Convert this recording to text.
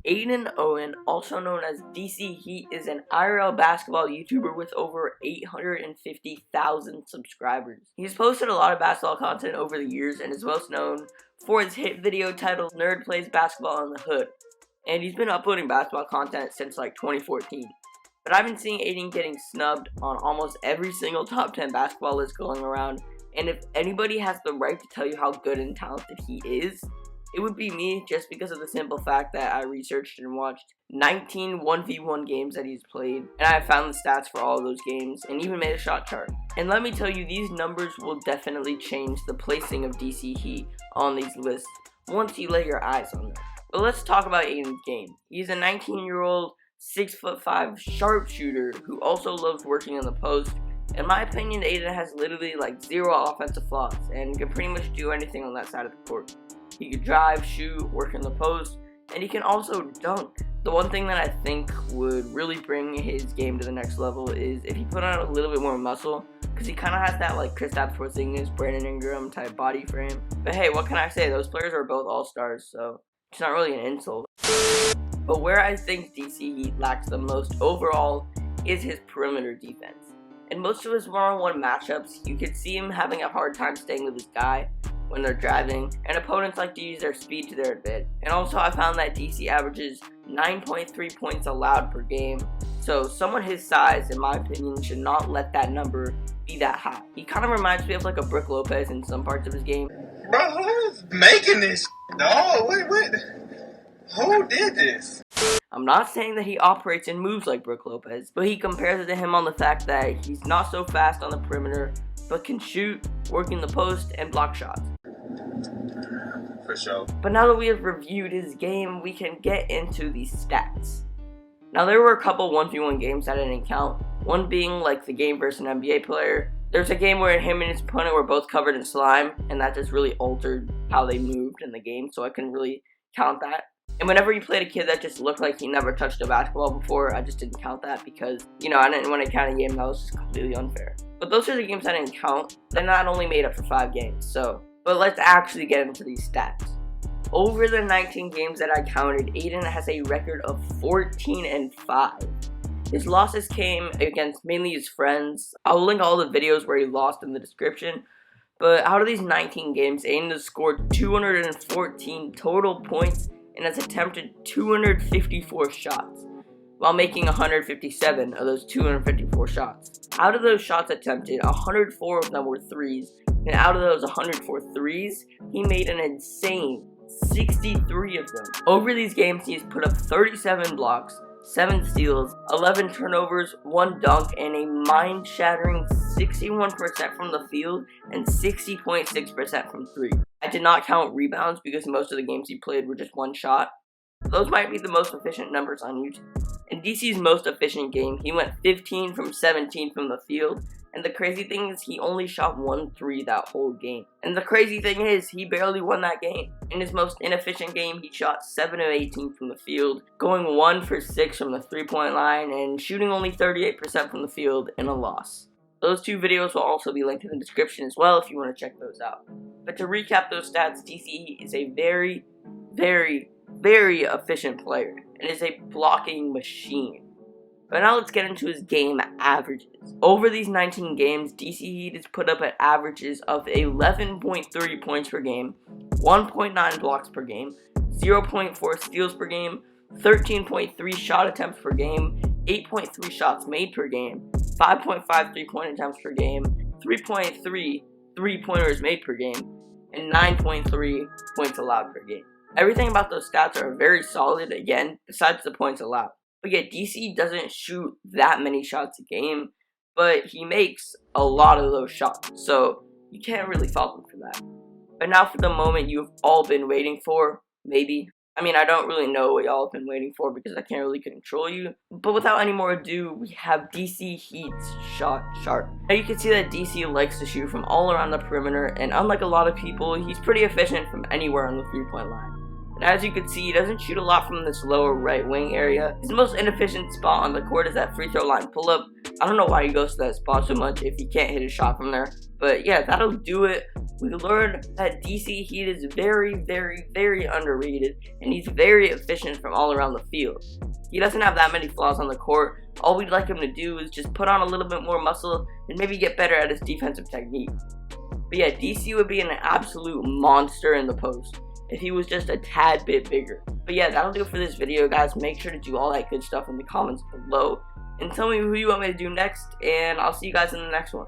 Aiden Owen, also known as DC Heat, is an IRL basketball YouTuber with over 850,000 subscribers. He's posted a lot of basketball content over the years and is most known for his hit video titled Nerd Plays Basketball in the Hood. And he's been uploading basketball content since like 2014. But I've been seeing Aiden getting snubbed on almost every single top 10 basketball list going around. And if anybody has the right to tell you how good and talented he is, it would be me, just because of the simple fact that I researched and watched 19 1v1 games that he's played, and I found the stats for all of those games and even made a shot chart. And let me tell you, these numbers will definitely change the placing of DC Heat on these lists once you lay your eyes on them. But let's talk about Aiden's game. He's a 19-year-old 6'5" sharpshooter who also loves working in the post. In my opinion, Aiden has literally like zero offensive flaws and can pretty much do anything on that side of the court. He can drive, shoot, work in the post, and he can also dunk. The one thing that I think would really bring his game to the next level is if he put on a little bit more muscle, because he kind of has that like Kristaps Porzingis, Brandon Ingram type body frame. But hey, what can I say? Those players are both all-stars, so it's not really an insult. But where I think DC Heat lacks the most overall is his perimeter defense. In most of his one-on-one matchups, you could see him having a hard time staying with his guy when they're driving, and opponents like to use their speed to their advantage. And also I found that DC averages 9.3 points allowed per game, so someone his size, in my opinion, should not let that number be that high. He kind of reminds me of like a Brook Lopez in some parts of his game. Bro, who's making this? No, wait. Who did this? I'm not saying that he operates and moves like Brook Lopez, but he compares it to him on the fact that he's not so fast on the perimeter, but can shoot, work in the post, and block shots. For sure. But now that we have reviewed his game, we can get into the stats. Now there were a couple 1v1 games that I didn't count. One being like the game versus an NBA player. There's a game where him and his opponent were both covered in slime, and that just really altered how they moved in the game, so I couldn't really count that. And whenever you played a kid that just looked like he never touched a basketball before, I just didn't count that because, you know, I didn't want to count a game that was just completely unfair. But those are the games I didn't count. They're not only made up for 5 games, so. But let's actually get into these stats. Over the 19 games that I counted, Aiden has a record of 14-5. His losses came against mainly his friends. I'll link all the videos where he lost in the description. But out of these 19 games, Aiden has scored 214 total points and has attempted 254 shots, while making 157 of those 254 shots. Out of those shots attempted, 104 of them were threes, and out of those 104 threes, he made an insane 63 of them. Over these games, he has put up 37 blocks, 7 steals, 11 turnovers, 1 dunk, and a mind-shattering 61% from the field and 60.6% from 3. I did not count rebounds because most of the games he played were just 1 shot. Those might be the most efficient numbers on YouTube. In DC's most efficient game, he went 15 from 17 from the field, and the crazy thing is he only shot 1 3 that whole game. And the crazy thing is he barely won that game. In his most inefficient game, he shot 7 of 18 from the field, going 1 for 6 from the 3-point line, and shooting only 38% from the field in a loss. Those 2 videos will also be linked in the description as well if you want to check those out. But to recap those stats, DC is a very, very, very efficient player and is a blocking machine. But now let's get into his game averages. Over these 19 games, DC Heat has put up at averages of 11.3 points per game, 1.9 blocks per game, 0.4 steals per game, 13.3 shot attempts per game, 8.3 shots made per game, 5.5 3-point attempts per game, 3.3 3-pointers made per game, and 9.3 points allowed per game. Everything about those stats are very solid, again, besides the points allowed. But yeah, DC doesn't shoot that many shots a game, but he makes a lot of those shots, so you can't really fault him for that. But now for the moment you've all been waiting for, maybe. I mean, I don't really know what y'all have been waiting for because I can't really control you. But without any more ado, we have DC Heat's Shotchart. Now you can see that DC likes to shoot from all around the perimeter, and unlike a lot of people, he's pretty efficient from anywhere on the 3-point line. And as you can see, he doesn't shoot a lot from this lower right wing area. His most inefficient spot on the court is that free throw line pull-up. I don't know why he goes to that spot so much if he can't hit a shot from there. But yeah, that'll do it. We learned that DC Heat is very, very, very underrated, and he's very efficient from all around the field. He doesn't have that many flaws on the court. All we'd like him to do is just put on a little bit more muscle and maybe get better at his defensive technique. But yeah, DC would be an absolute monster in the post if he was just a tad bit bigger. But yeah, that'll do it for this video, guys. Make sure to do all that good stuff in the comments below and tell me who you want me to do next, and I'll see you guys in the next one.